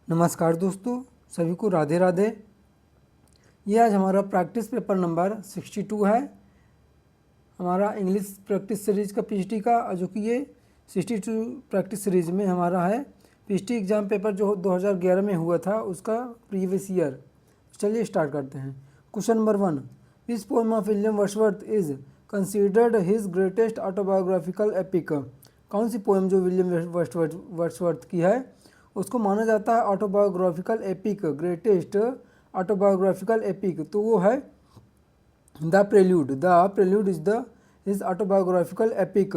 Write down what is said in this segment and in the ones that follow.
नमस्कार दोस्तों, सभी को राधे राधे। ये आज हमारा प्रैक्टिस पेपर नंबर 62 है, हमारा इंग्लिश प्रैक्टिस सीरीज का पीएचडी का, जो कि ये 62 प्रैक्टिस सीरीज में हमारा है। पीएचडी एग्ज़ाम पेपर जो 2011 में हुआ था उसका प्रीवियस ईयर। चलिए स्टार्ट करते हैं। Question number 1, this poem of William Wordsworth is considered his greatest autobiographical epic. कौन सी पोएम जो विलियम वर्ड्सवर्थ की है उसको माना जाता है autobiographical epic, greatest autobiographical epic? तो वो है the prelude. The prelude is the his autobiographical epic.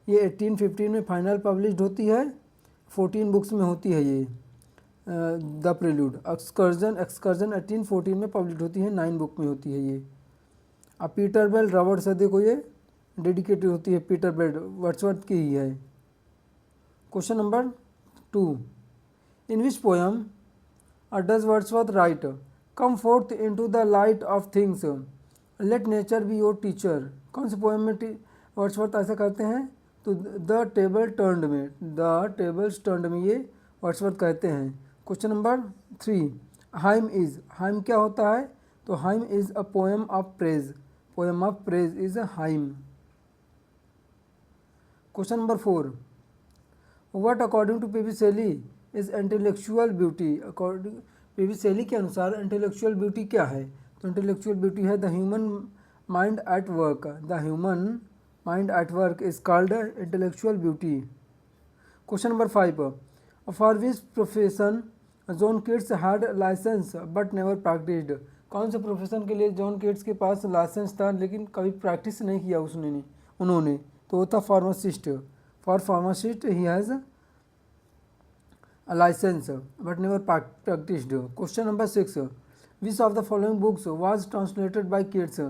ये 1815 में फाइनल पब्लिश्ड होती है, 14 बुक्स में होती है ये द प्रेल्यूड। एक्सकर्जन 1814 में पब्लिश होती है, 9 बुक में होती है ये। अब पीटर बेल रॉबर्ट सदे को ये डेडिकेटेड होती है, पीटर बेल वर्ड्सवर्थ की ही है। Question number 2, in which poem does Wordsworth right, come fourth into the light of things, let nature be your teacher? कौन से पोएम में वर्ड्सवर्थ ऐसा कहते हैं? तो द टेबल टर्न्ड में, द टेबल्स टर्न्ड में ये वर्ड्सवर्थ कहते हैं। Question number 3, hymn is, hymn क्या होता है? तो hymn is a poem of praise, poem of praise is a hymn. Question number 4, what according to P B. Shelley is intellectual beauty? According P B. Shelley के अनुसार intellectual beauty क्या है? तो intellectual beauty है the human mind at work, the human mind at work is called intellectual beauty. Question number 5, for which profession John Keats had licence but never practised? कौन से profession के लिए John Keats के पास licence था लेकिन कभी practice नहीं किया उन्होंने? तो वो था pharmacist. For pharmacist he has a license but never practiced. Question number 6, which of the following books was translated by Keats?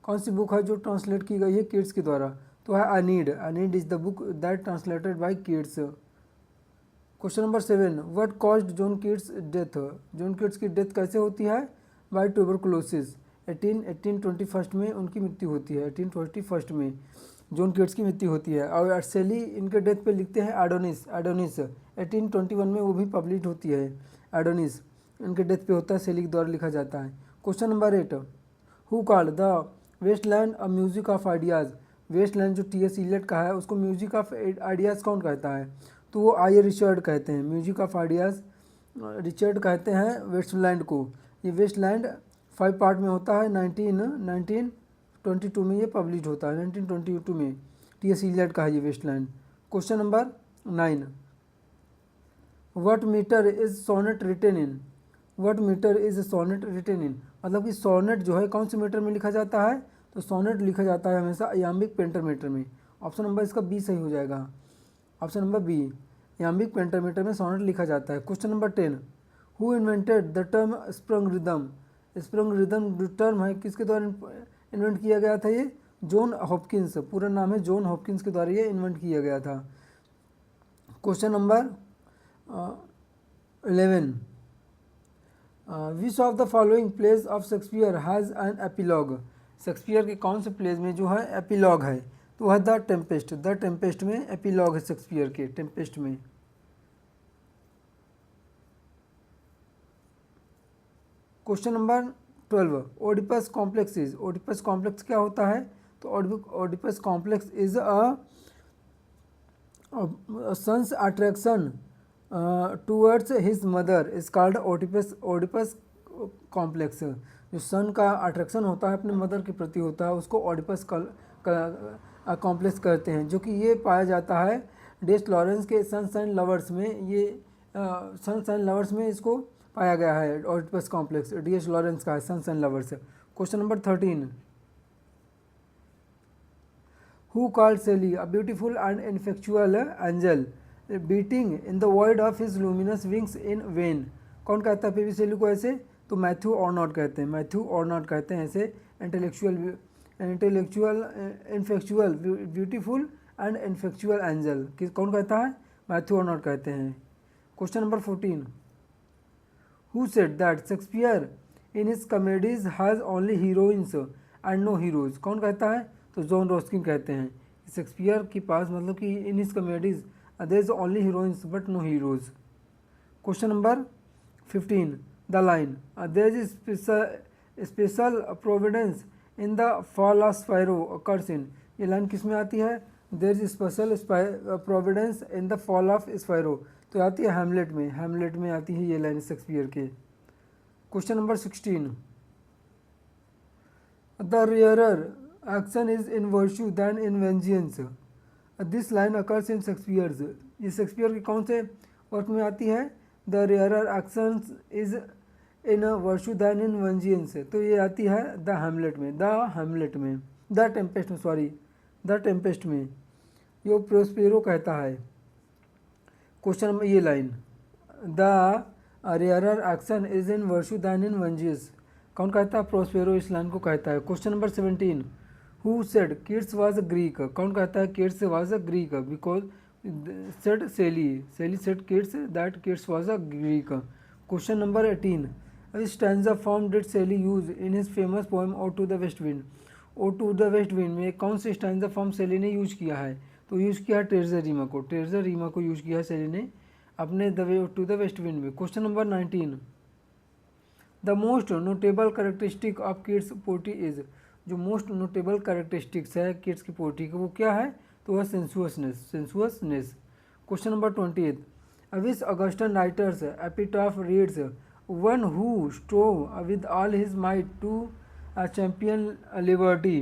कौन सी बुक है जो ट्रांसलेट की गई है कीट्स के द्वारा? तो है I need is the book that translated bye Keats. Question number 7, what caused John Keats death? John Keats की डेथ कैसे होती है? Bye tuberculosis. 1821 में उनकी मृत्यु होती है, 1821 में जॉन कीट्स की मृत्यु होती है। और शेली इनके डेथ पे लिखते हैं एडोनिस, 1821 में वो भी पब्लिश होती है एडोनिस, इनके डेथ पे होता है, शेली के द्वारा लिखा जाता है। Question number 8, who called the Wasteland a music of ideas? Wasteland जो टी.एस. इलियट का है उसको म्यूजिक ऑफ आइडियाज़ कौन कहता है? तो वो आई रिचर्ड कहते हैं, म्यूजिक ऑफ आइडियाज़ रिचर्ड कहते हैं वेस्टलैंड को। ये वेस्टलैंड 5 पार्ट में होता है, 1922 में ये पब्लिश होता है, 1922 में टी.एस. इलियट का है ये Waste Land. Question number 9, what metre is sonnet written in? What metre is sonnet written in? मतलब कि सोनेट जो है कौन से मीटर में लिखा जाता है? तो सोनेट लिखा जाता है हमेशा याम्बिक पेंटामीटर में। ऑप्शन नंबर इसका बी सही हो जाएगा, ऑप्शन नंबर बी, याम्बिक पेंटामीटर में सोनेट लिखा जाता है। Question number 10, who invented the term sprung rhythm? Sprung rhythm जो टर्म है किसके द्वारा इन्वेंट किया गया था? ये जॉन हॉपकिंस, पूरा नाम है जॉन हॉपकिंस के द्वारा ये इन्वेंट किया गया था। Question number 11, which of the following pledge of Shakespeare has an epilogue? Shakespeare के कौन से प्लेज में जो है एपिलॉग है? तो है द टेम्पेस्ट, द टेम्पेस्ट में एपिलॉग है शेक्सपियर के, टेम्पेस्ट में। Question number 12, Oedipus complex is, Oedipus complex क्या होता है? तो Oedipus complex is a son's attraction towards his mother is called Oedipus complex. जो सन का अट्रैक्शन होता है अपने मदर के प्रति होता है उसको ओडिपस कॉम्प्लेक्स कहते हैं, जो कि ये पाया जाता है डेस लॉरेंस के सनशाइन लवर्स में। ये सनशाइन लवर्स में इसको पाया गया है ओडिपस कॉम्प्लेक्स, डी.एस. लॉरेंस का है Sunshine Lovers. Question number 13, who called Shelley a beautiful and ineffectual angel beating in the void of his luminous wings in vain? कौन कहता है पी.बी. शेली को ऐसे? तो मैथ्यू ऑर्नॉट कहते हैं, मैथ्यू ऑर्नॉट कहते हैं ऐसे intellectual ineffectual beautiful and ineffectual angel कौन कहता है? मैथ्यू ऑर्नॉट कहते हैं। Question number 14, who said that Shakespeare in his comedies has only heroines and no heroes? कौन कहता है? तो जॉन रॉस्किन कहते हैं शेक्सपियर के पास, मतलब कि in his comedies there is only heroines but no heroes. Question number 15 the line there is special providence in the fall of sparrow occurs in, ये लाइन किस में आती है? There is special providence in the fall of sparrow, तो आती है Hamlet में, Hamlet में आती है ये लाइन शेक्सपियर के। Question number 16 the rarer action is in virtue than in vengeance, this line occurs in Shakespeare's, ये शेक्सपियर के कौन से वर्क में आती है? The rarer action is in virtue than in vengeance, तो ये आती है द हैमलेट में, द हैमलेट में, द टेम्पेस्ट में, सॉरी द टेम्पेस्ट में, यो प्रोस्पेरो कहता है। क्वेश्चन नंबर ये line the rarer action is in virtue than in vengeance, कौन कहता है? प्रोस्पेरो इस लाइन को कहता है। Question number 17 who said Keats was a Greek, कौन कहता है Keats was a Greek? Because said Shelley, Shelley said Keats that Keats was a Greek. Question number 18 which stanza form did Shelley use in his famous poem Ode to the West Wind, Ode to the West Wind में कौन सी stanza form शेली ने use किया है? तो use किया है treasure Reema को, treasure Reema को यूज किया है शेली ने अपने the way to the west wind में। Question number 19 the most notable characteristic of Keats poetry is, जो मोस्ट नोटेबल करेक्टरिस्टिक्स है किड्स की पोएट्री की वो क्या है? तो वह sensuousness, sensuousness. Question number 28 which Augustan writer's epitaph reads one who strove with all his might to champion liberty,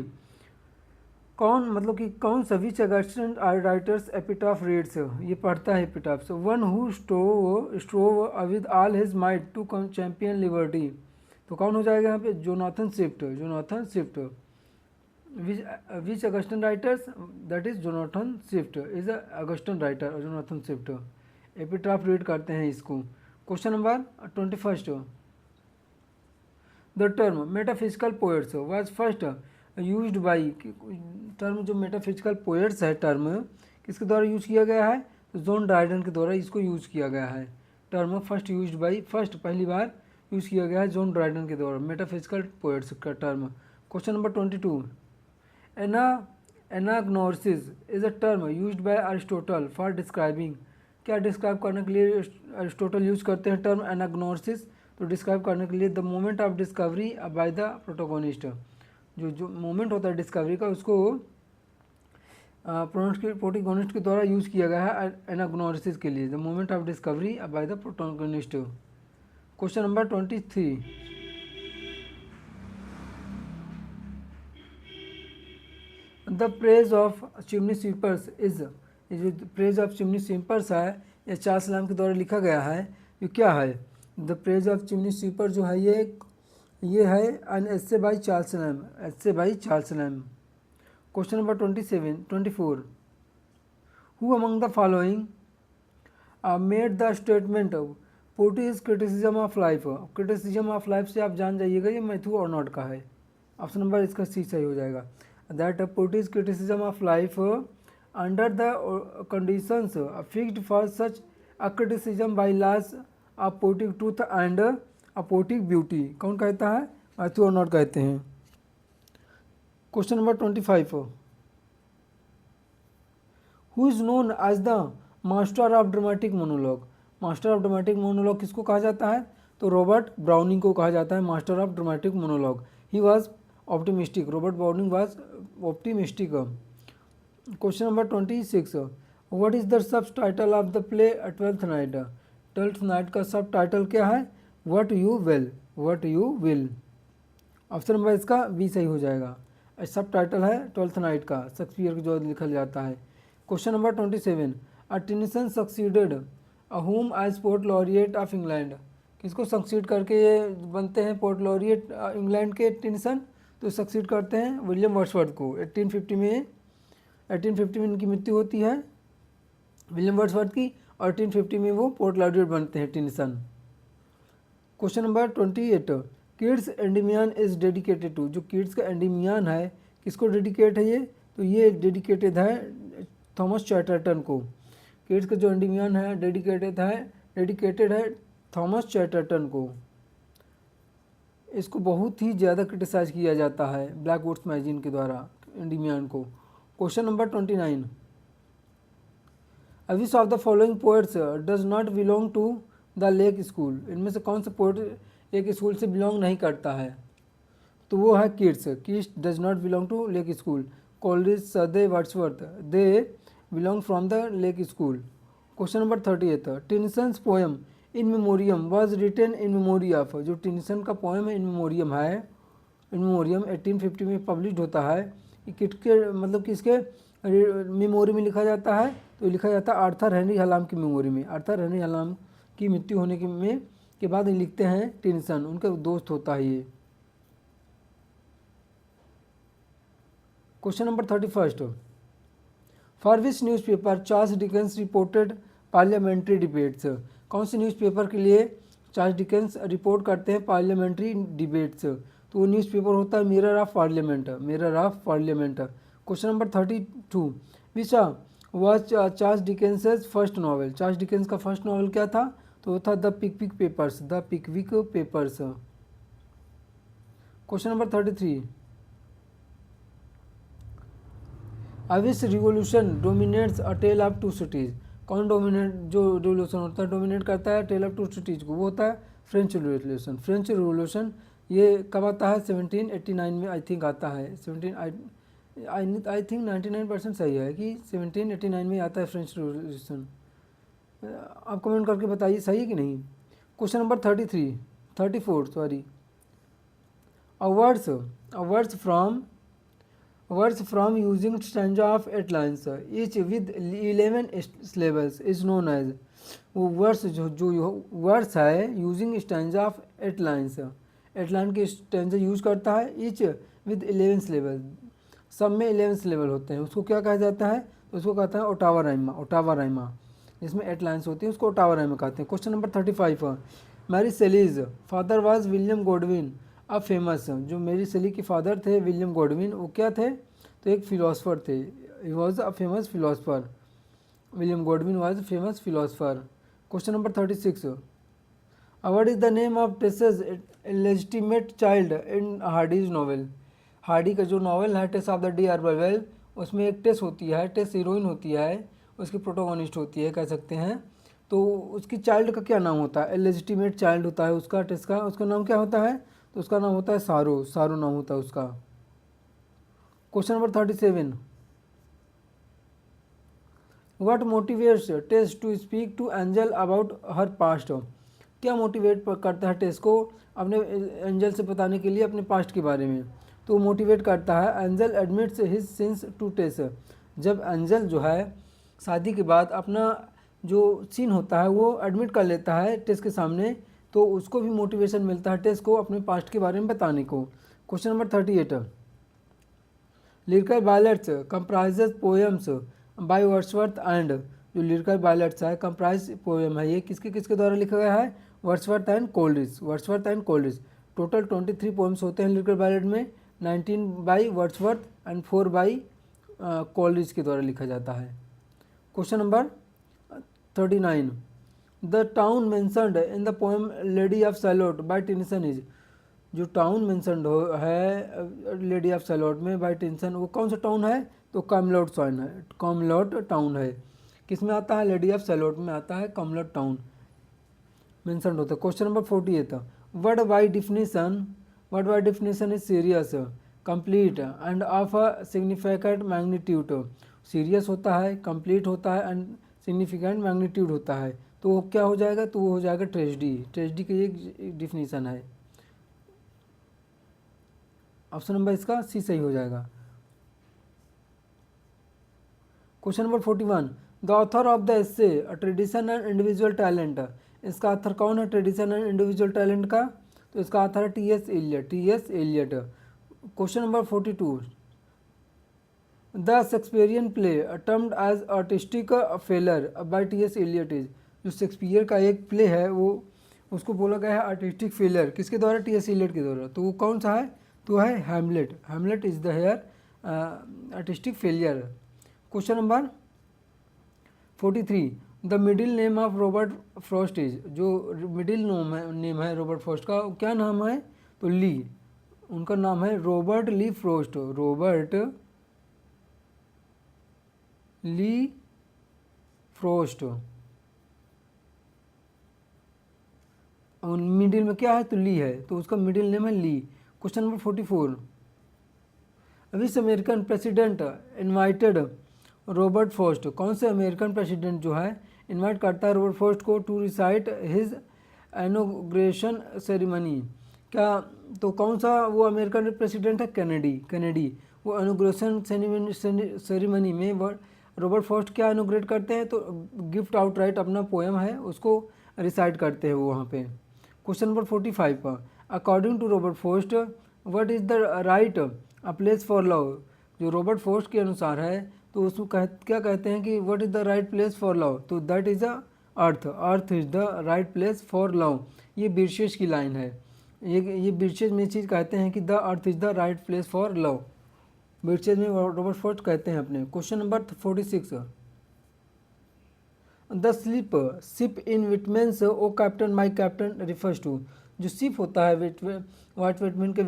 कौन मतलब कि कौन सभी ऑगस्टन राइटर्स एपिटाफ रीड्स, ये पढ़ता है एपिटाफ से। One who strove with all his might to champion liberty, तो कौन हो जाएगा यहाँ पे? Jonathan Swift, Jonathan Swift. Which Augustan writers, that is Jonathan Swift is a Augustan writer, Jonathan Swift epitaph read करते हैं इसको। Question number 21 the term metaphysical poets was first used by, term जो मेटाफिजिकल पोएट्स है term किसके द्वारा use किया गया है? तो जॉन ड्राइडन के द्वारा इसको यूज किया गया है। Term first used by, first पहली बार यूज किया गया है जॉन ड्राइडन के द्वारा मेटाफिजिकल पोएट्स का term. Question number 22 anagnorisis is a term used by Aristotle for describing, क्या डिस्क्राइब करने के लिए अरिस्टोटल यूज करते हैं टर्म एनाग्नोसिस? तो डिस्क्राइब करने के लिए the moment of discovery by the protagonist, जो मोमेंट होता है डिस्कवरी का उसको प्रोटोगोनिस्ट के द्वारा यूज किया गया है एनाग्नोसिस के लिए, the moment of discovery by the protagonist. Question number 23 the praise of chimney sweepers is, ये जो प्रेज ऑफ चिमनी स्वीपर्स है ये चार्ल्स लैम्ब के द्वारा लिखा गया है, ये क्या है? The praise of chimney sweeper जो है ये है an essay by Charles Lamb, essay by Charles Lamb. Question number 24 who among the following made the statement poetry is criticism of life, criticism of life से आप जान जाइएगा ये Matthew अर्नोट का है, ऑप्शन नंबर इसका सी सही हो जाएगा। That poetry is criticism of life under the conditions fixed for such a criticism by laws of poetic truth and a poetic beauty, कौन कहता है? मैथ्यू अर्नोट कहते हैं। Question number 25 who is known as the master of dramatic monologue, master of dramatic monologue किसको कहा जाता है? तो रॉबर्ट ब्राउनिंग को कहा जाता है master of dramatic monologue. He was optimistic, Robert browning was optimistic. Question number 26 what is the sub title of the play twelfth night, twelfth night का सब टाइटल क्या है? What you will, what you will, option number इसका B सही हो जाएगा। सब title है ट्वेल्थ नाइट का शेक्सपियर के जो लिखा जाता है। Question number 27 Tennyson succeeded home as poet laureate of England, किसको सक्सीड करके ये बनते हैं पोर्ट लॉरिएट इंग्लैंड के टेनिसन? तो सक्सीड करते हैं विलियम वर्ड्सवर्थ को। 1850 में इनकी मृत्यु होती है विलियम वर्ड्सवर्थ की, और 1850 में वो पोर्ट लॉरिएट बनते हैं Tennyson. Question number 28 Keats Endymion is dedicated to, जो किड्स का एंडीमियन है किसको डेडिकेट है ये? तो ये डेडिकेटेड है थॉमस चैटरटन को। किड्स का जो एंडीमियन है डेडिकेटेड है थॉमस चैटरटन को। इसको बहुत ही ज़्यादा क्रिटिसाइज किया जाता है ब्लैकवुड्स मैगजीन के द्वारा एंडीमियन को। Question number 29 which of the following poets does not belong to the lake school. इनमें से कौन सा पोएट एक स्कूल से बिलोंग नहीं करता है? तो वो है Keats. Keats does not belong to lake school. Coleridge, Southey, Wordsworth they belong from the lake school. Question number 38, Tennyson's poem In Memoriam was written in memory of. जो Tennyson का poem है In memoriam है, In memoriam 1850 में publish होता है, ये किसके मतलब किसके मेमोरी में लिखा जाता है? तो लिखा जाता है आर्थर हेनरी हलाम की मेमोरी में। आर्थर हेनरी हलाम की मृत्यु होने के बाद ये लिखते हैं टेनिसन, उनका दोस्त होता है ये। Question number 31, for which newspaper Charles Dickens reported parliamentary debates. कौन से न्यूज़पेपर के लिए चार्ल्स डिकेंस रिपोर्ट करते हैं पार्लियामेंट्री डिबेट्स? तो वो न्यूज़पेपर होता है mirror of parliament, mirror of parliament. Question number 32, which was Charles Dickens's first novel. Charles Dickens का फर्स्ट नॉवल क्या था? तो वो था the Pickwick papers, the Pickwick papers. Question number 33, which revolution dominates a tale of two cities. कौन dominate, जो revolution होता है डोमिनेट करता है टेल ऑफ टू सिटीज़ को? वो होता है फ्रेंच रिवोल्यूशन। फ्रेंच रिवोल्यूशन ये कब आता है? 1789 में आई थिंक आता है। 17 आई थिंक 99% सही है कि 1789 में आता है फ्रेंच रिवोल्यूशन। आप कमेंट करके बताइए सही है कि नहीं। Question number 34 sorry, words from using stanza of 8 lines each with 11 syllables is known as. वो वर्ड्स जो वर्ड्स है using stanza of 8 lines, 8 line के स्टैंजा यूज करता है, ईच विद 11 syllables, सब में 11 syllable होते हैं, उसको क्या कहा जाता है? उसको कहता है ओटावा राइमा। ओटावा राइमा जिसमें 8 लाइन्स होती हैं उसको ओटावा राइमा कहते हैं। Question number 35, Mary Shelley's father was William Godwin a famous. जो मेरी सेली के फादर थे विलियम गॉडविन, वो क्या थे? तो एक फिलोसफर थे। He was a famous philosopher. William Godwin was famous philosopher. Question number 36, what is the name of Tess's illegitimate child in Hardy's novel. Hardy का जो नॉवेल है Tess of the D'Urbervilles, उसमें एक टेस होती है, टेस heroine होती है, उसकी प्रोटोगोनिस्ट होती है कह सकते हैं। तो उसकी चाइल्ड का क्या नाम होता है? इलेजिटिमेट चाइल्ड होता है उसका, टेस का उसका नाम क्या होता है? तो उसका नाम होता है सारो। सारो नाम होता है उसका। Question number 37, what motivates Tess to speak to Angel about her past. क्या मोटिवेट करता है टेस को अपने एंजल से बताने के लिए अपने पास्ट के बारे में? तो मोटिवेट करता है Angel admits his sins to Tess. जब एंजल जो है शादी के बाद अपना जो सीन होता है वो एडमिट कर लेता है टेस के सामने, तो उसको भी मोटिवेशन मिलता है टेस को अपने पास्ट के बारे में बताने को। Question number 38, lyrical ballads comprises poems by Wordsworth and. जो लिरिकल बायलेट्स है कंप्राइज पोएम है, ये किसके किसके द्वारा लिखा गया है? Wordsworth and Coleridge. Wordsworth and Coleridge. Total 23 poems होते हैं लिरिकल बायलेट में, 19 by Wordsworth and 4 by Coleridge के द्वारा लिखा जाता है। Question number 39, the town mentioned in the poem lady of सैलोट बाय टेनिसन इज। जो टाउन मेंशनड है लेडी ऑफ सैलोट में बाय टेनिसन, वो कौन सा टाउन है? तो कॉमलॉट सॉइन है, कॉमलॉट टाउन है। किस में आता है? लेडी ऑफ सैलोट में आता है कॉमलॉट टाउन मेंशनड होता है। Question number 48, word by definition is serious complete end of a significant magnitude. Serious होता है, कंप्लीट होता है एंड सिग्निफिकेंट मैग्नीट्यूड होता है, तो वो क्या हो जाएगा? तो वो हो जाएगा ट्रेजिडी। ट्रेजिडी की एक डिफिनीशन है। ऑप्शन नंबर इसका सी सही हो जाएगा। Question number 41, the author of the essay a tradition and individual talent. इसका ऑथर कौन है ट्रेडिशन एंड इंडिविजुअल टैलेंट का? तो इसका ऑथर है T S. Eliot. T S. Eliot. Question number 42, the Shakespearean play termed as artistic failure by T S. Eliot is. जो Shakespeare का एक प्ले है वो उसको बोला गया है आर्टिस्टिक फेलर, किसके द्वारा? टी.एस. एलियट के द्वारा। तो वो कौन सा है? तो है हैमलेट। हैमलेट इज द हेयर artistic failure. Question number 43, the middle name of Robert Frost is. जो मिडिल नेम है रॉबर्ट फ्रॉस्ट का, क्या नाम है? तो ली। उनका नाम है Robert Lee Frost. Robert Lee Frost. और मिडिल में क्या है तो ली है, तो उसका मिडिल नेम है Lee. Question number 44, which American president invited Robert Frost, कौन से अमेरिकन प्रेसिडेंट जो है इनवाइट करता है रॉबर्ट फर्स्ट को to recite his inauguration ceremony, क्या, तो कौन सा वो अमेरिकन प्रेसिडेंट है, कैनेडी वो इनॉग्रेशन सेरेमनी में रॉबर्ट फर्स्ट क्या इनोग्रेट करते हैं तो गिफ्ट आउट राइट अपना पोएम है उसको रिसाइट करते हैं वो वहाँ पे। क्वेश्चन नंबर 45 पर, according to Robert Frost what is the right a place for love, जो रॉबर्ट फर्स्ट के अनुसार है तो उसको क्या कहते हैं कि what is the right place for love, तो that is the earth is the right place for love, ये बिरशेस की लाइन है। ये बिरशेस में चीज़ कहते हैं कि the earth is the right place for love, birches में रॉबर्ट फर्स्ट कहते हैं अपने। Question number 46, the ship in Whitman's O Captain my Captain refers to, जो शिप होता है वाइट विटमेन के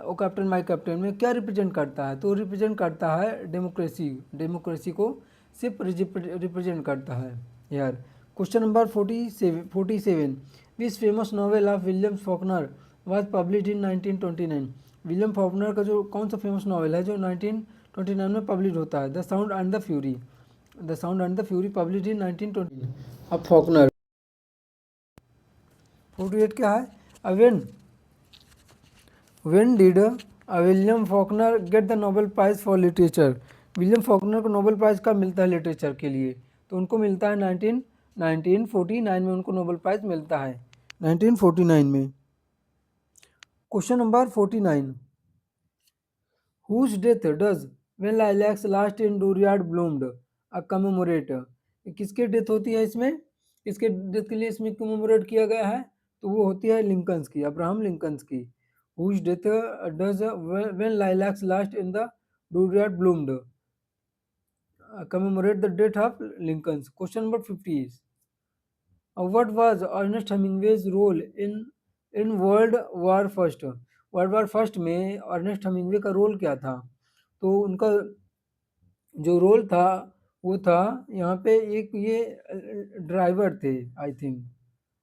ओ कैप्टन माई कैप्टन में क्या रिप्रेजेंट करता है, तो रिप्रेजेंट करता है डेमोक्रेसी को शिप रिप्रेजेंट करता है यार। Question number 47, which famous novel of William Faulkner was publish in 1929, William Faulkner का जो कौन सा फेमस नॉवेल है जो 1929 में पब्लिश होता है, the sound and the fury, the sound and the fury publish in 1920 अब फॉकनर। 48 क्या है, अवेन when did William Faulkner get the Nobel prize for literature, William Faulkner को नोबेल प्राइज़ कब मिलता है लिटरेचर के लिए, तो उनको मिलता है 1949 में उनको नोबेल प्राइज़ मिलता है 1949 में। Question number 49, whose death does when lilacs last in dooryard bloomed a commemorate, किसके डेथ होती है इसमें, किसके डेथ के लिए इसमें कमेमोरेट किया गया है, तो वो होती है लिंकन्स की, अब्राहम लिंकन्स की। Whose death does when lilacs last in the dooryard bloomed commemorate the death of Lincolns. Question number 50 is, what was Ernest Hemingway's role in world war first, world war first में Ernest Hemingway का role क्या था, तो उनका जो role था वो था यहाँ पे एक ये ड्राइवर थे I think,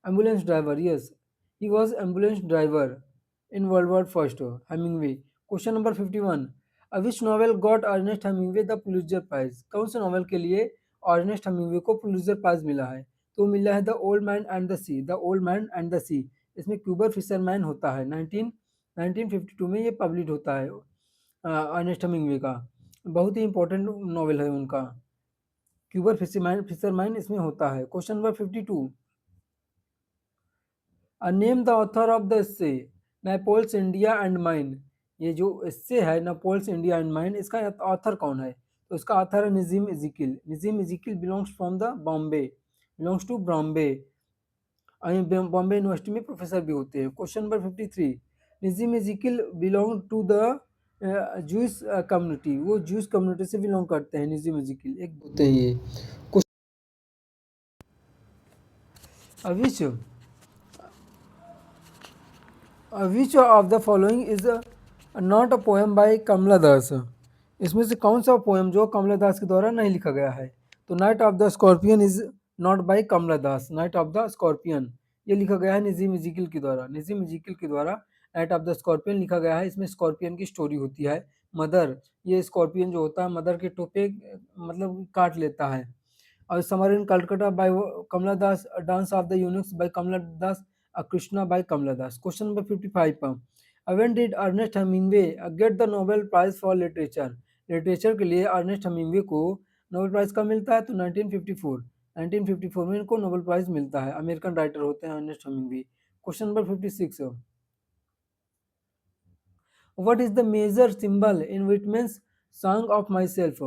ambulance driver, yes he was ambulance driver in world war first Hemingway. Question number 51, which novel got Ernest Hemingway the Pulitzer prize, कौन से नॉवेल के लिए अर्नेस्ट हेमिंगवे को पुलित्जर प्राइज मिला है, तो मिला है the old man and the sea, the old man and the sea, इसमें क्यूबर फिशरमैन होता है 1952 में ये पब्लिश होता है अर्नेस्ट हेमिंगवे का, बहुत ही इंपॉर्टेंट नॉवेल है उनका, क्यूबर फिशरमैन इसमें होता है। Question number 52, name the author of the essay Naipaul's India and mine, ये जो एस्से है नेपोल्स इंडिया एंड माइन इसका ऑथर कौन है, तो इसका ऑथर है Nissim Ezekiel, Nissim Ezekiel belongs from the Bombay, belongs to Bombay, Bombay university में प्रोफेसर भी होते हैं। Question number 53, Nissim Ezekiel belong to the Jews community, वो जूस कम्युनिटी से बिलोंग करते हैं नजीम इजिकिल, एक होते हैं ये। Which which of the following is not a poem by Kamala Das, इसमें से कौन सा पोएम जो कमला दास के द्वारा नहीं लिखा गया है, तो Night of the Scorpion is not by Kamala Das, Night of the Scorpion ये लिखा गया है नजीम इजिकिल के द्वारा, नजीम इजिकिल के द्वारा नाइट ऑफ द स्कॉर्पियन लिखा गया है। इसमें स्कॉर्पियन की स्टोरी होती है, मदर, ये स्कॉर्पियन जो होता है मदर के टोपे मतलब काट लेता है, और summer in Calcutta by Kamala Das, dance of the eunuchs by Kamala Das, Krishna by Kamala Das. Question number 55 पर, when did Ernest Hemingway get the Nobel prize for literature, literature के लिए अर्नेस्ट हेमिंगवे को नोबेल प्राइज कब मिलता है, तो 1954, 1954 में इनको नोबेल प्राइज मिलता है, अमेरिकन राइटर होते हैं Ernest Hemingway. Question number 56, what is the major symbol in Whitman's song of myself,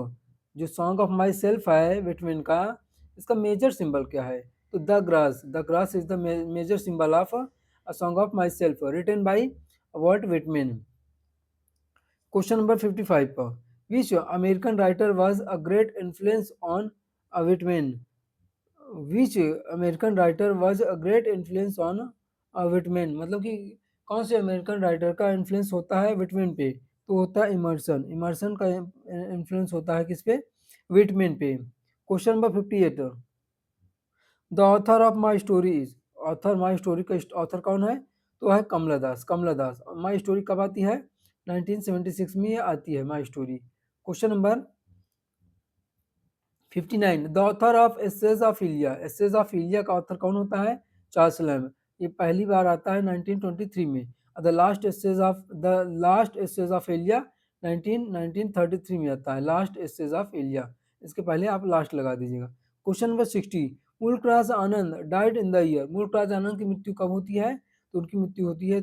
जो सॉन्ग ऑफ माई सेल्फ है विटमेन का इसका मेजर सिंबल क्या है, तो the grass is the major symbol of a song of myself written by Walt Whitman. Question number 55 पर, which American writer was a great influence on Whitman, which American writer was a great influence on विटमेन, मतलब कि कौन से American writer का influence होता है विटमेन पे, तो होता है इमर्सन, इमर्सन का इन्फ्लुएंस होता है किस पे, विटमेन पे। Question number 58, the author of my story is, author my story का ऑथर कौन है? तो है कमला दास, कमला दास। माई स्टोरी कब आती है? 1976 में ये आती है my story. Question number 59, the author of essays of Elia. Essays of Elia का ऑथर कौन होता है? Charles Lamb. ये पहली बार आता है 1923 में। द लास्ट एसेज ऑफ इलिया 1933 में आता है, लास्ट एसेज ऑफ इलिया। इसके पहले आप लास्ट लगा दीजिएगा। Question number 60, Mulraj Anand died in the year. Mulraj Anand की मृत्यु कब होती है? तो उनकी मृत्यु होती है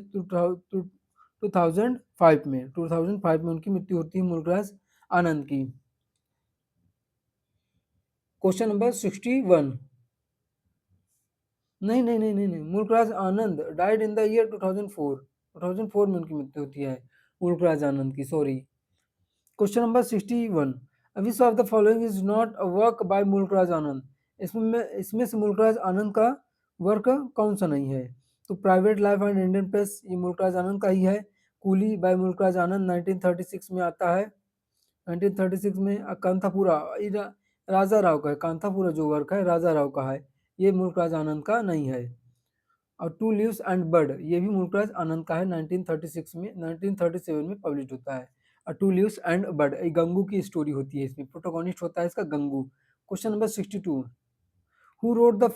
2005 में। 2005 में उनकी मृत्यु होती है मूलराज आनंद की। क्वेश्चन नंबर 61, नहीं नहीं नहीं नहीं नहीं, Mulraj Anand died in the year 2004। 2004 में उनकी मृत्यु होती है मूलराज आनंद की, sorry. Question number 61, which of the following is not a work by Mulraj Anand. इसमें से मूलराज आनंद का वर्क कौन सा नहीं है? तो private life and Indian press, ये मूलराज आनंद का ही है। कूली बाय मूलराज आनंद 1936 में आता है। 1936 में कांतापुरा, राजा राव का है। कांतापुरा जो वर्क है राजा राव का है, ये मुल्कराज आनंद का नहीं है। और टू लीव्स एंड बर्ड, ये भी मुल्कराज आनंद का है। 1936 में 1937 में पब्लिश होता है। और टू लीव्स एंड बर्ड, एक गंगू की स्टोरी होती है, इसमें प्रोटोगोनिस्ट होता है इसका Gangu. Question number 62, who wrote the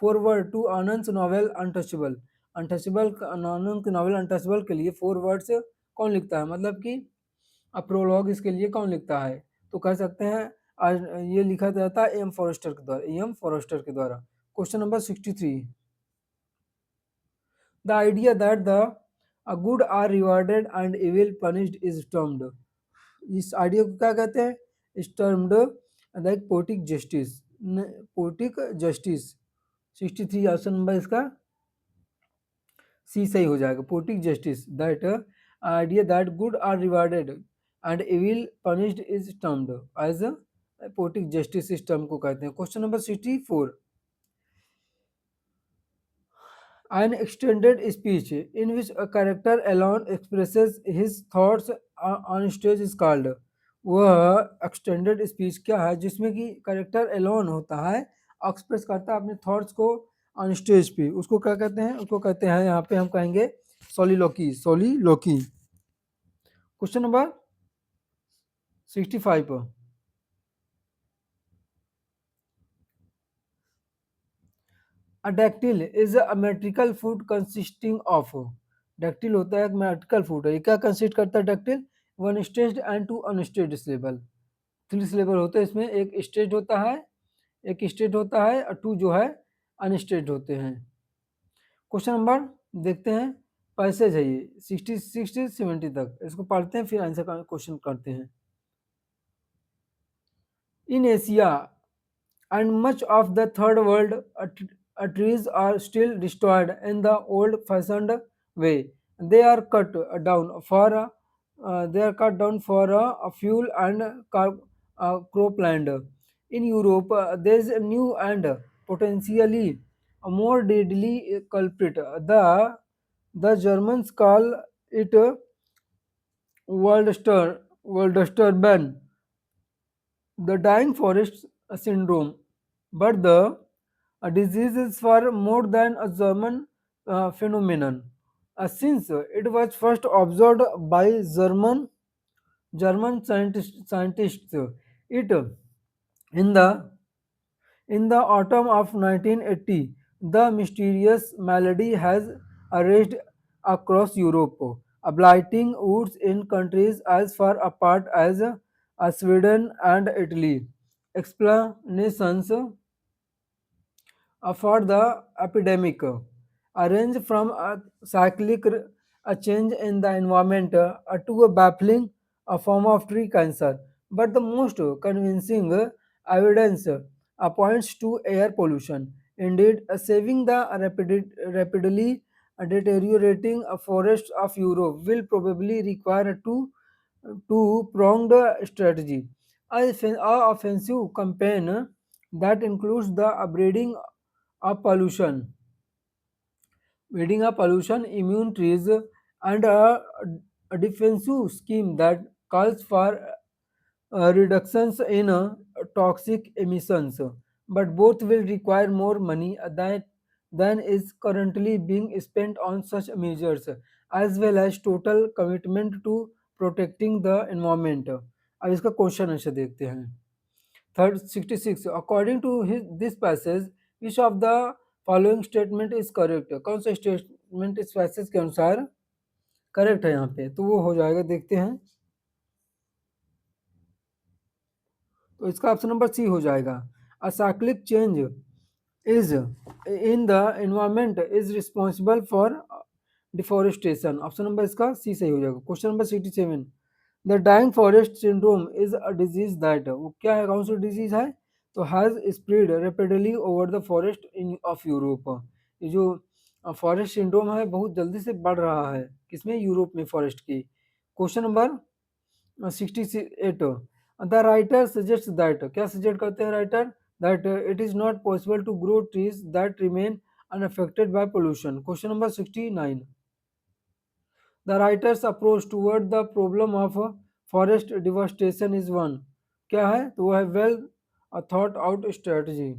foreword to Anand novel Untouchable. Untouchable, Anand के नॉवेल अनटचेबल के लिए फोरवर्ड्स कौन लिखता है? मतलब कि अब प्रोलॉग इसके लिए कौन लिखता है? तो कह सकते हैं आज ये लिखा जाता है एम फॉरेस्टर के द्वारा, एम फॉरेस्टर के द्वारा। Question number 63, the idea that the good are rewarded and evil punished is termed. इस आइडिया को क्या कहते हैं? Is termed like poetic justice, poetic justice. 63 option number इसका सी सही हो जाएगा, poetic justice. That idea that good are rewarded and evil punished is termed as poetic justice, इस टर्म को कहते हैं। Question number 64, an extended speech in which a character alone expresses his thoughts on stage is called। वह extended speech क्या है जिसमें कि character Elon होता है, एक्सप्रेस करता है अपने थॉट्स को ऑन स्टेज पे, उसको क्या कहते हैं? उसको कहते हैं यहाँ पे हम कहेंगे soliloquy, soliloquy. Question number 65, A dactyl is a metrical food consisting of। Dactyl होता है एक मेट्रिकल फूड है। ये क्या कंसिस्ट करता है dactyl? One stage and two unstage syllable. 3 syllable होते हैं इसमें, एक स्टेज होता है, एक स्टेज होता है और 2 जो है अनस्टेज होते हैं। क्वेश्चन नंबर देखते हैं, पैसेज है ये 60 से 70 तक, इसको पढ़ते हैं फिर आंसर का क्वेश्चन करते हैं। In Asia and much of the third world, trees are still destroyed in the old-fashioned way. They are cut down for fuel and cropland. In Europe, there is a new and potentially a more deadly culprit. The Germans call it Waldsterben, the dying forest syndrome. But the disease is far more than a German phenomenon, since it was first observed by German scientists. It in the autumn of 1980, the mysterious malady has raged across Europe, blighting woods in countries as far apart as Sweden and Italy. Explanations for the epidemic range from a cyclic a change in the environment to a baffling form of tree cancer. But the most convincing evidence points to air pollution. Indeed, saving the rapidly deteriorating forests of Europe will probably require a two-pronged strategy. A offensive campaign that includes the upgrading of pollution immune trees and a defensive scheme that calls for reductions in toxic emissions. But both will require more money than is currently being spent on such measures, as well as total commitment to protecting the environment. अब इसका question answer देखते हैं. Third 66, according to this passage which of the following statement is correct. कौन सा statement इस passage के अनुसार correct है यहाँ पे, तो वो हो जाएगा, देखते हैं. तो इसका ऑप्शन नंबर सी हो जाएगा. A cyclic change is in the environment is responsible for deforestation. Option number इसका सी सही हो जाएगा. Question number 67, the dying forest syndrome is a disease that, वो क्या है, कौन सी डिजीज है, तो has spread rapidly over the forest in of Europe. ये जो फॉरेस्ट सिंड्रोम है बहुत जल्दी से बढ़ रहा है, किसमें, यूरोप में, फॉरेस्ट की. Question number 68, the writer suggest that, क्या सजेस्ट करते हैं writer, that it is not possible to grow trees that remain unaffected by pollution. Question number 69, the writer's approach toward the problem of forest deforestation is one, क्या है, तो वो है well thought out strategy.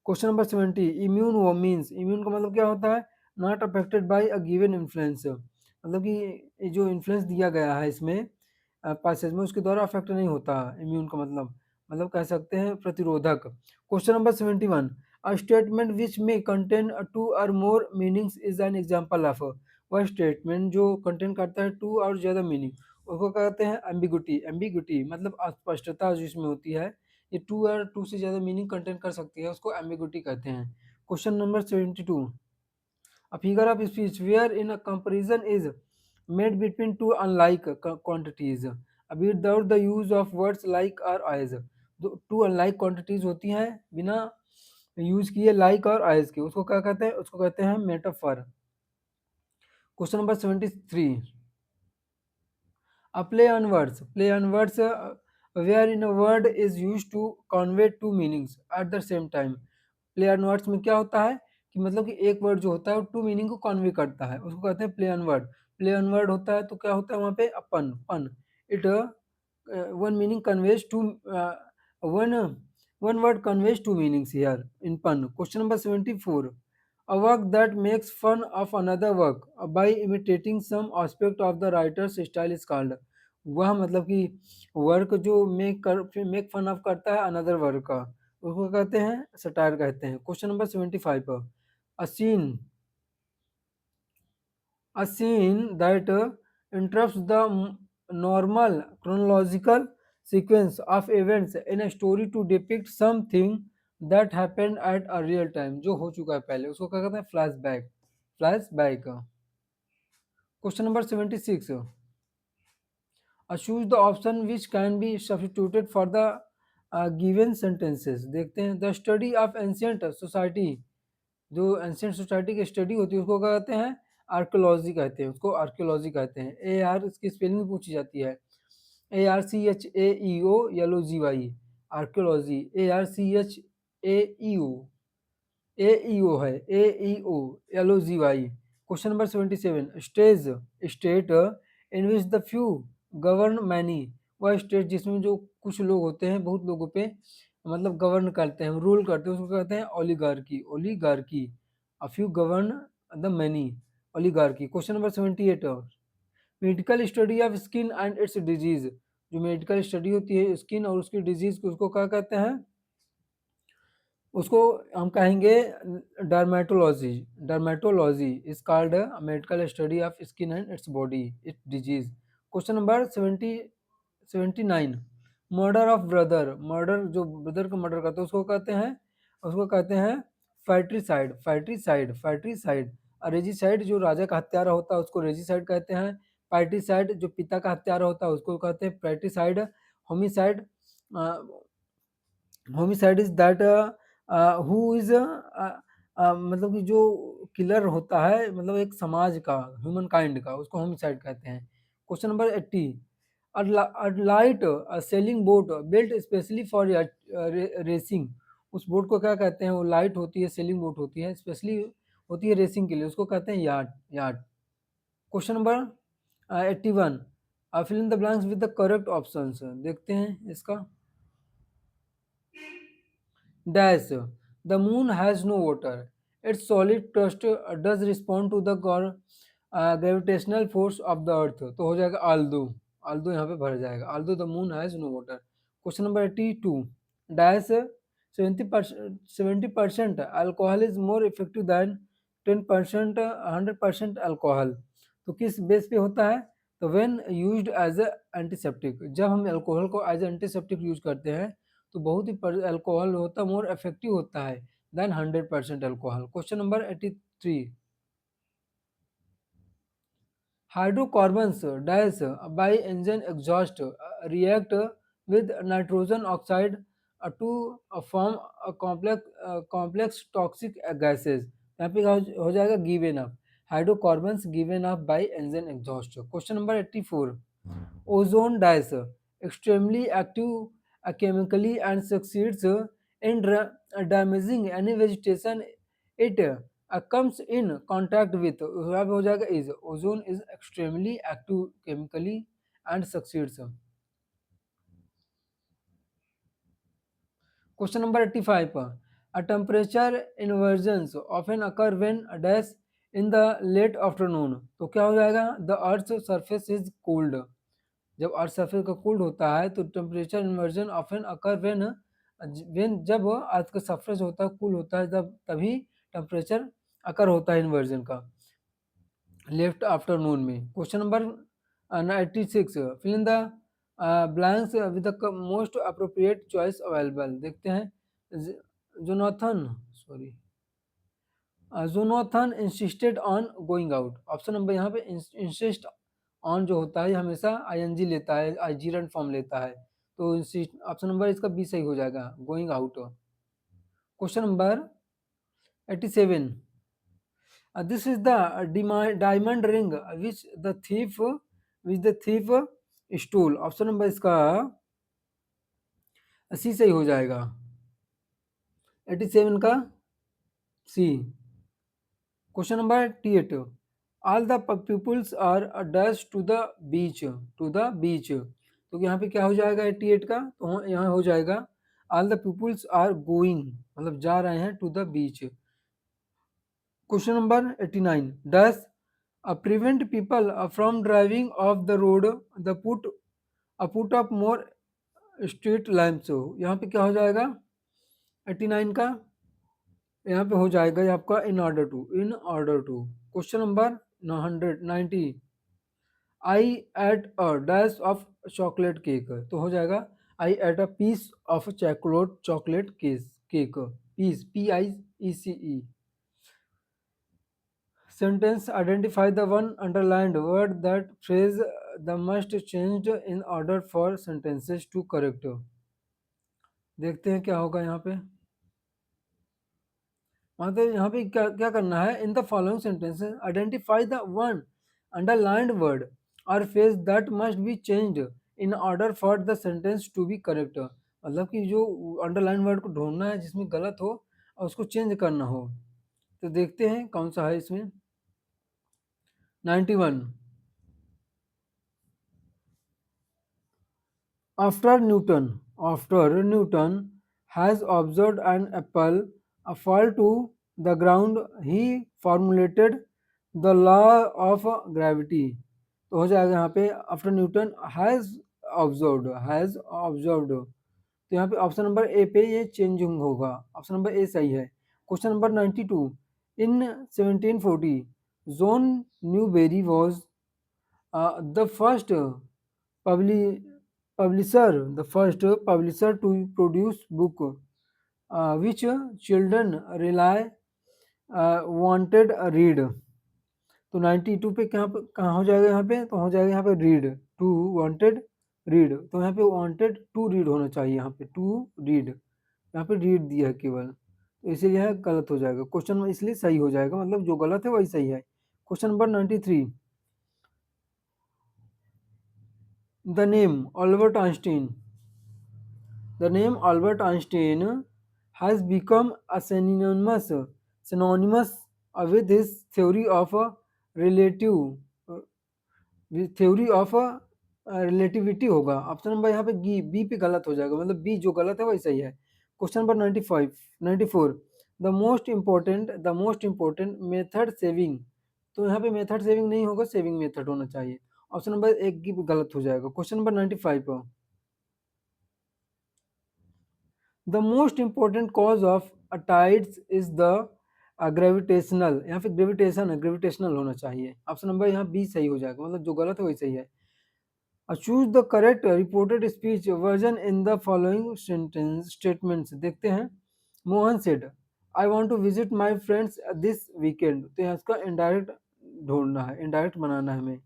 Question number 70, immune वो means, immune का मतलब क्या होता है, not affected by a given influence, मतलब कि ये जो इन्फ्लुएंस दिया गया है इसमें पैसेज में उसके द्वारा अफेक्ट नहीं होता. इम्यून का मतलब कह सकते हैं प्रतिरोधक. Question number 71, a statement which में कंटेन टू और more meanings is an example of, वह स्टेटमेंट जो कंटेन करता है टू और ज़्यादा मीनिंग, उसको कहते हैं एम्बिगुटी. एम्बिगुटी मतलब अस्पष्टता जिसमें होती है, ये टू और टू से ज़्यादा मीनिंग कंटेन कर सकती है, उसको एम्बिगुटी कहते हैं. Question number 72, a figure of speech where in a comparison is made between two unlike quantities without the use of words like or as. Two unlike quantities होती हैं बिना यूज किए लाइक और आइज के, उसको क्या कहते हैं, उसको कहते हैं metaphor. Question number 73, a play on words wherein a word is used to convey two meanings at the same time. Play on words में क्या होता है कि मतलब कि एक वर्ड जो होता है वो टू मीनिंग को कन्वे करता है, उसको कहते हैं play on word. Play on word होता है तो क्या होता है वहाँ पे अपन pun, it one meaning conveys two one one word conveys two meanings here in pun. Question number 74, a work that makes fun of another work by imitating some aspect of the writer's style is called. वह मतलब कि work जो make fun of करता है another work का, उसको कहते हैं सटायर कहते हैं. Question number 75, a scene a scene that interrupts the normal chronological sequence of events in a story to depict something that happened at a real time, जो हो चुका है पहले, उसको क्या कहते हैं, flashback. Flashback. Question number 76, choose the option which can be substituted for the given sentences. देखते हैं, the study of ancient society, जो एंशियंट सोसाइटी की स्टडी होती है उसको क्या कहते हैं, आर्कोलॉजी कहते हैं, उसको आर्कोलॉजी कहते हैं. ए आर इसकी स्पेलिंग पूछी जाती है, ARCHAEOLOGY, आर्कोलॉजी, ARCHAEO, AEO है, AEOLOGY. Question number 77, stage state in which the few govern many, वह स्टेट जिसमें जो कुछ लोग होते हैं बहुत लोगों पे मतलब गवर्न करते हैं, रूल करते हैं, उसको कहते हैं oligarchy. Oligarchy, a few govern the many, oligarchy. Question number 78, medical study of skin and it's disease, जो मेडिकल स्टडी होती है स्किन और उसकी डिजीज को, उसको क्या कहते हैं, उसको हम कहेंगे dermatology. Dermatology is called medical study of skin and its body it's disease. Question number 79, murder of brother, murder जो ब्रदर का मर्डर करते हैं उसको कहते हैं फैट्रीसाइड. फैट्रीसाइड, फैट्रीसाइड. रेजिसाइड जो राजा का हत्यारा होता है उसको रेजिसाइड कहते हैं. पैट्रीसाइड जो पिता का हत्यारा होता है उसको कहते हैं patricide. Homicide, homicide is that who is मतलब कि जो किलर होता है मतलब एक समाज का, ह्यूमन काइंड का, उसको होमिसाइड कहते हैं. Question number 80, a light sailing boat built specially for racing, उस बोट को क्या कहते हैं, वो लाइट होती है, सेलिंग बोट होती है, स्पेशली होती है रेसिंग के लिए, उसको कहते हैं yard. Yard. Question number 81, fill in the blanks with the correct options. देखते हैं इसका. Dash, the moon has no water, its solid crust does respond to the gravitational force of the earth. तो हो जाएगा आल्दो, आल्दो यहाँ पे भर जाएगा, although the moon has no water. Question number 82, dash 70% alcohol is more effective than 10% 100% alcohol. तो किस base पे होता है? तो when used as a antiseptic, जब हम अल्कोहल को एज एंटीसेप्टिक यूज करते हैं तो बहुत ही अल्कोहल होता है मोर इफेक्टिव होता है than 100% alcohol. Question number 83, hydrocarbons dash by engine exhaust react with nitrogen oxide to form a complex toxic gases। यहाँ पे हो जाएगा given up, hydrocarbons given up by engine exhaust। Question number 84, ozone dash extremely active chemically and succeeds in damaging any vegetation it comes in contact with। यहाँ पे हो जाएगा is, ozone is extremely active chemically and succeeds। Question number 85, a temperature inversions often occur when a dash in the late afternoon। तो क्या हो जाएगा? the earth's surface is cooled, जब earth surface का कूल्ड होता है तो temperature inversion often occur when जब अर्थ का सरफेस होता है कूल होता है जब तभी टेम्परेचर अकर होता है इन्वर्जन का लेफ्ट आफ्टरनून में। Question number 96, fill in the blanks with the most appropriate choice available. देखते हैं Jonathan insisted on going out. Option number यहाँ पे इंसिस्ट ऑन जो होता है हमेशा आईएनजी लेता है, आईजीरन फॉर्म लेता है, तो ऑप्शन नंबर इसका बी सही हो जाएगा, going out. Question number 87, this is the diamond ring which the thief stole. Option number इसका सी सही हो जाएगा, 87 का C. Question number 88, all the peoples are dash to the beach, to the beach. तो यहाँ पे क्या हो जाएगा 88 का? तो यहाँ हो जाएगा all the peoples are going, मतलब जा रहे हैं to the beach. Question number 89, dash prevent people from driving off the road the put off more street lamps. यहाँ पे क्या हो जाएगा 89 का? यहाँ पे हो जाएगा ये आपका in order to. Question number 90, I ate a dash of chocolate cake. तो हो जाएगा I ate a piece of chocolate cake, piece PIECE। Sentence identify the one underlined word that phrase the must changed in order for sentences to correct. देखते हैं क्या होगा यहाँ पे। मतलब यहाँ पे क्या क्या करना है, in the following sentences identify the one underlined word और phrase that must be changed in order for the sentence to be correct. मतलब कि जो अंडरलाइन वर्ड को ढूंढना है जिसमें गलत हो और उसको चेंज करना हो। तो देखते हैं कौन सा है इसमें। 91, after Newton has observed an apple fall to the ground, he formulated the law of gravity। तो हो जाएगा यहाँ पे आफ्टर न्यूटन हैज ऑब्जर्व्ड। तो यहाँ पे ऑप्शन नंबर ए पे ये चेंजिंग होगा, ऑप्शन नंबर ए सही है। Question number 92, in 1740 John Newbery was the first publisher to produce book which children rely wanted read। तो 92 पे कहाँ हो जाएगा यहाँ पे? तो हो जाएगा यहाँ पे रीड टू वांटेड रीड। तो यहाँ पे वांटेड टू रीड होना चाहिए, यहाँ पे टू रीड, यहाँ पे रीड दिया है केवल, तो इसीलिए यहाँ गलत हो जाएगा क्वेश्चन, इसलिए सही हो जाएगा, मतलब जो गलत है वही सही है। Question number 93, the name Albert Einstein has become a synonymous with his theory of relativity होगा। ऑप्शन नंबर यहाँ पे बी पे गलत हो जाएगा, मतलब बी जो गलत है वही सही है। Question number 94, the most important method saving, तो यहाँ पे मेथड सेविंग नहीं होगा, सेविंग मेथड होना चाहिए। ऑप्शन नंबर एक की गलत हो जाएगा। Question number 95, the most important cause of tides is the gravitational, यहाँ पे ग्रेविटेशन है, ग्रेविटेशनल होना चाहिए। ऑप्शन नंबर यहाँ बी सही हो जाएगा, मतलब जो गलत है वही सही है। Choose the correct reported speech version in the following sentence statements. देखते हैं। Mohan said I want to visit my friends this weekend, तो यहाँ इसका इनडायरेक्ट ढूंढना है, इनडायरेक्ट बनाना है हमें।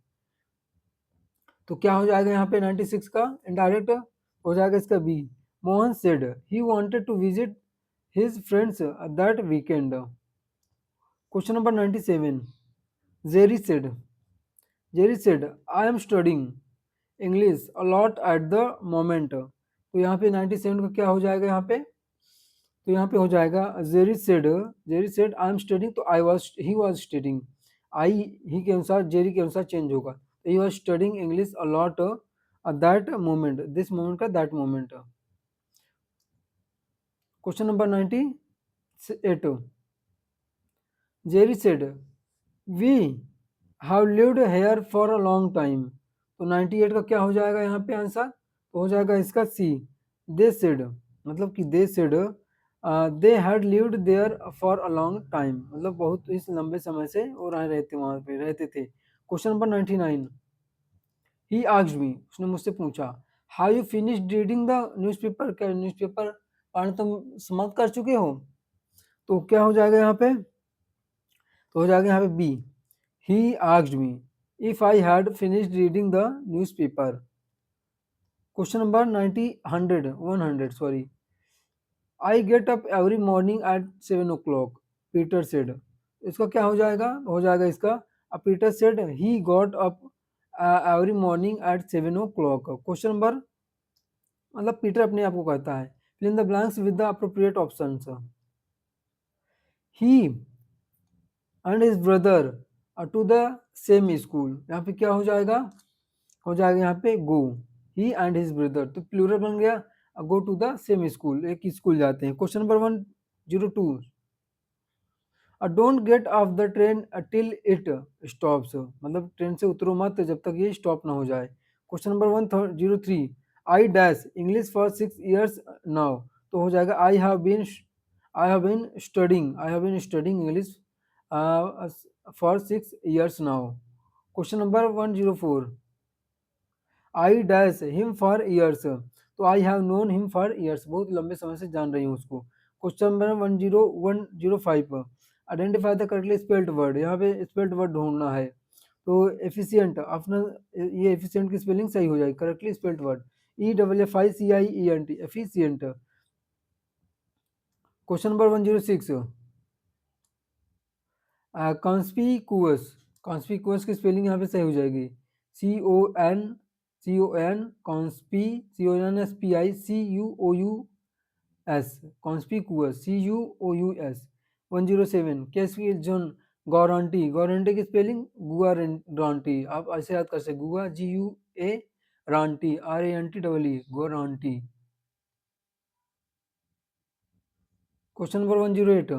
तो क्या हो जाएगा यहाँ पे 96 का इनडायरेक्ट हो जाएगा इसका B. Mohan said he wanted to visit his friends that weekend. Question number 97, Jerry said Jerry said I am studying English a lot at the moment, तो यहाँ पे 97 का क्या हो जाएगा यहाँ पे, तो यहाँ पे हो जाएगा Jerry said I am studying, तो ही वाज स्टडिंग, आई ही के अनुसार जेरी के अनुसार चेंज होगा, तो he was studying English a lot that moment, this moment का that moment. Question number 98, Jerry said we have lived here for a long time, तो 98 का क्या हो जाएगा यहाँ पे आंसर, तो हो जाएगा इसका सी। दे सेड मतलब कि they said they had lived there for a long time, मतलब बहुत इस लंबे समय से वो रह रहे थे, वहाँ पे रहते थे। Question number 99, he asked me, उसने मुझसे पूछा how you finished reading the newspaper, क्या न्यूज़पेपर पढ़ना तुम समाप्त कर चुके हो, तो क्या हो जाएगा यहाँ पे, तो हो जाएगा यहाँ पे B. He asked me if I had finished reading the newspaper. Question number 90, 100, 100, sorry. I get up every morning at 7 o'clock. Peter said. इसका क्या हो जाएगा? हो जाएगा इसका Peter said he got up every morning at 7 o'clock. Question number मतलब Peter अपने आप को कहता है। Fill in the blanks with the appropriate options. He and his brother to the same school. यहाँ पे क्या हो जाएगा? हो जाएगा यहाँ पे go, he and his brother, तो प्लूरल बन गया, go to the same school, एक स्कूल जाते हैं। Question number 102, don't get off the train till it stops, मतलब ट्रेन से उतरो मत जब तक ये स्टॉप ना हो जाए। Question number 103, I dash English for 6 years now, तो हो जाएगा I have been studying English for 6 years now. Question number 104, I dash him for years, तो I have known him for years, बहुत लंबे समय से जान रही हूँ उसको। Question number 105, identify the correctly spelled word, यहाँ पे स्पेल्ड वर्ड ढूंढना है। तो एफिशिएंट अपना, ये एफिशिएंट की स्पेलिंग सही हो जाएगी, correctly spelled word EFFICIENT efficient. Question number 106, conspicuous, conspicuous की स्पेलिंग यहाँ पे सही हो जाएगी CON CONSPICUOUS, कॉन्स्पिकुअस CUOUS। 107, कैसी जोन गारंटी, गारंटी की स्पेलिंग गुआरंटी, आप ऐसे याद कर सकते, गुआ GUA Ranti RANTEE, guarantee. Question number 108,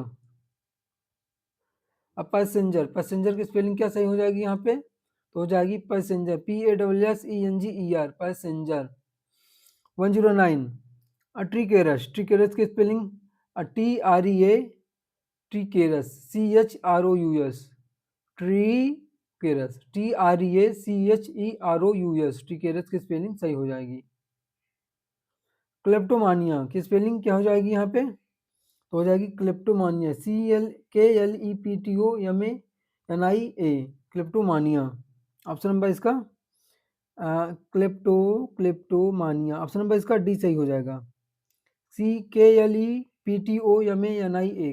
अब पैसेंजर, पैसेंजर की स्पेलिंग क्या सही हो जाएगी यहाँ पे, तो हो जाएगी पैसेंजर PASSENGER पैसेंजर। 109, ट्रिकेरस, ट्रिकेरस की स्पेलिंग TREA ट्रिकेरस CHROUS, ट्रिकेरस TREACHEROUS, ट्रिकेरस की स्पेलिंग सही हो जाएगी। क्लेप्टोमानिया की स्पेलिंग क्या हो जाएगी यहाँ पे, तो हो जाएगी kleptomania CLEPTOMANIA, kleptomania. Option number इसका क्लेप्टोमानिया, ऑप्शन नंबर इसका डी सही हो जाएगा, CLEPTOMANIA,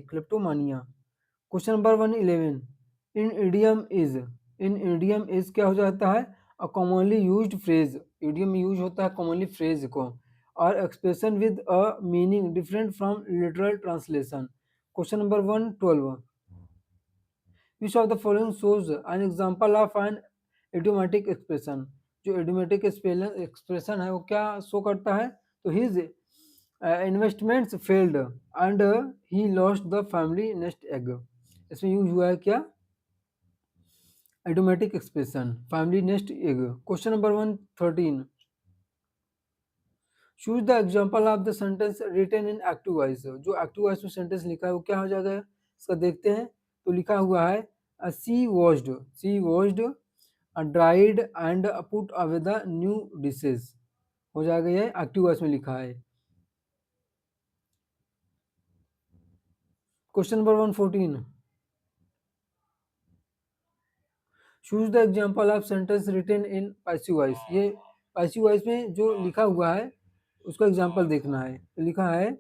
kleptomania. Question number 111, in idiom is क्या हो जाता है, a commonly used phrase, idiom में यूज होता है कॉमनली फ्रेज को, और expression with a meaning different from literal translation. Question number 112, which of the following shows an example of an idiomatic expression, जो इडियोमेटिक एक्सप्रेशन है वो क्या show करता है, तो his investments failed and he lost the family nest egg. इसमें use हुआ है क्या? Idiomatic expression, family nest egg. Question number 113, choose the example of the sentence written in active voice. जो एक्टिव वॉइस में सेंटेंस लिखा है वो क्या हो जाएगा? इसका देखते हैं। तो लिखा हुआ है she washed dried and put away the new dishes. हो जाएगा, ये एक्टिव वॉइस में लिखा है। Question number 114, choose the example of sentence written in passive voice. ये पैसिव वॉइस में जो लिखा हुआ है उसका एग्जाम्पल देखना है। तो लिखा है,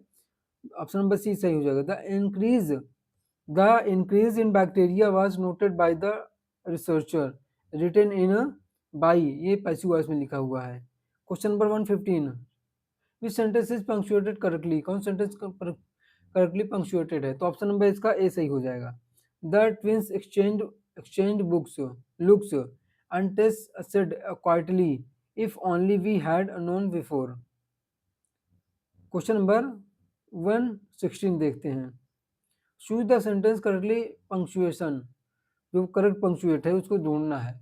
ऑप्शन नंबर सी सही हो जाएगा। The increase in bacteria was noted by the researcher, written in by, ये पैसिव वॉइस में लिखा हुआ है। Question number 115, which sentence is punctuated correctly. कौन सेंटेंस करेक्टली पंक्चुएटेड है? तो ऑप्शन नंबर इसका ए सही हो जाएगा। The twins exchange books looks and taste said quietly if only we had known before. Question number 116 देखते हैं। Choose the sentence correctly punctuation, जो करेक्ट पंक्चुएट है उसको ढूंढना है।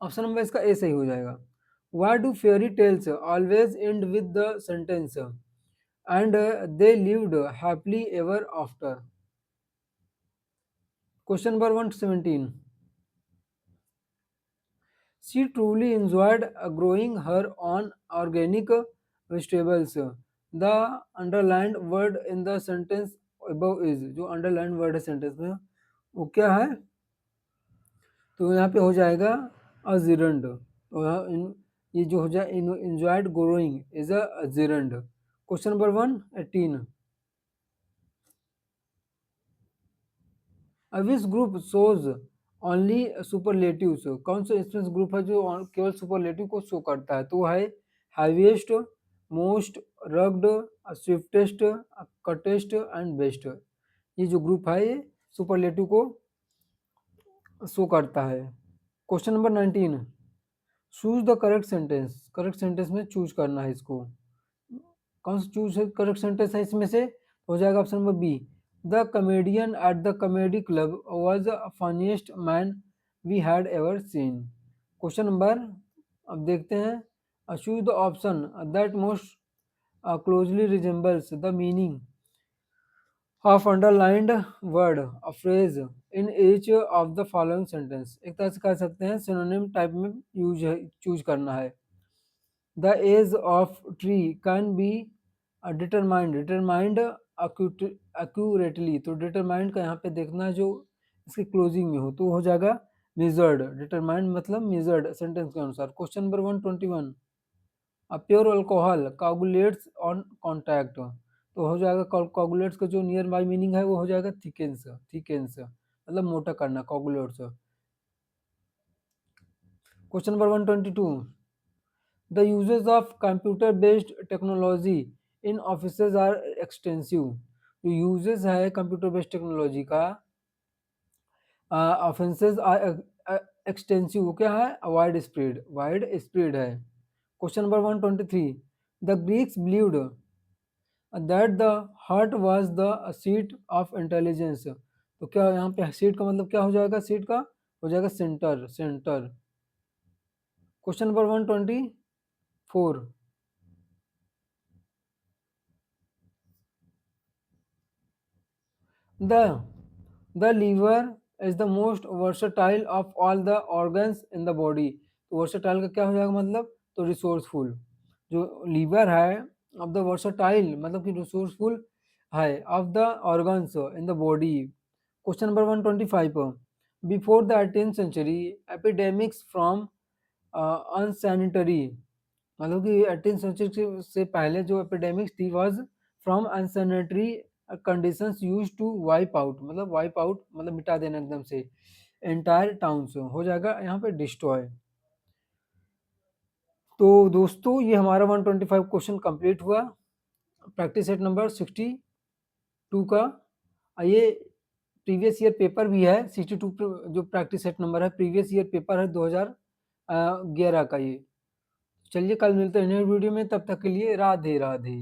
ऑप्शन नंबर इसका ए सही हो जाएगा। Why do fairy tales always end with the sentence and they lived happily ever after. Question number 117, she truly enjoyed growing her own organic vegetables। The underlined word in the sentence above is, जो underlined word है sentence में वो क्या है? तो यहाँ पे हो जाएगा अजिरंड। तो ये जो हो जाए enjoyed growing is a a gerund. Question number 118, which group shows only superlatives. कौन सा इंस्टेंस ग्रुप है जो केवल सुपरलेटिव को शो करता है? तो है heaviest, most, rugged, swiftest, cutest and best. ये जो ग्रुप है ये सुपरलेटिव को शो करता है। Question number 19, choose the correct sentence. Correct sentence में चूज करना है इसको। कौन सा चूज करेक्ट सेंटेंस है इसमें से? हो जाएगा option number B, the comedian at the comedy club was the funniest man we had ever seen. Question number, अब देखते हैं, choose the option that most closely resembles the meaning of underlined word a phrase in each of the following sentence. एक तरह से कह सकते हैं synonym type में यूज है, चूज करना है। The age of tree can be determined accurately. तो डिटरमाइंड का यहाँ पे देखना है जो इसके क्लोजिंग में हो, तो हो जाएगा मेजर्ड। डिटरमाइंड मतलब मेजर्ड सेंटेंस के अनुसार। Question number 121, a pure alcohol coagulates on contact. तो हो जाएगा कोगुलेट्स का जो नियर बाई मीनिंग है वो हो जाएगा थिकेंस। थिकेंस मतलब मोटा करना, coagulates. Question number 122, the uses of computer based technology in offices are extensive. जो यूजेस है कंप्यूटर बेस्ड टेक्नोलॉजी का ऑफेंसेस आर एक्सटेंसिव, वो क्या है? वाइड स्प्रेड है। Question number 123, the Greeks believed that the heart was the seat of intelligence. तो क्या यहाँ पे सीट का मतलब क्या हो जाएगा? सीट का हो जाएगा centre. Question number 124, the liver is the most versatile of all the organs in the body। तो versatile का क्या हो जाएगा मतलब? तो रिसोर्सफुल। जो लीवर है ऑफ द वर्सटाइल मतलब कि रिसोर्सफुल है of the organs in the body. Question number 125, before the 18th century epidemics from unsanitary, मतलब कि 18th सेंचुरी से पहले जो एपिडेमिक्स थी was from unsanitary conditions use to wipe out, मतलब वाइप आउट मतलब मिटा देना एकदम से एंटायर टाउन्स। हो जाएगा यहाँ पे डिस्ट्रॉय। तो दोस्तों ये हमारा 125 क्वेश्चन कंप्लीट हुआ प्रैक्टिस सेट नंबर 62 का। ये प्रीवियस ईयर पेपर भी है 62 जो प्रैक्टिस सेट नंबर है, प्रीवियस ईयर पेपर है 2011 का ये। चलिए कल मिलते हैं नए वीडियो में, तब तक के लिए राधे राधे।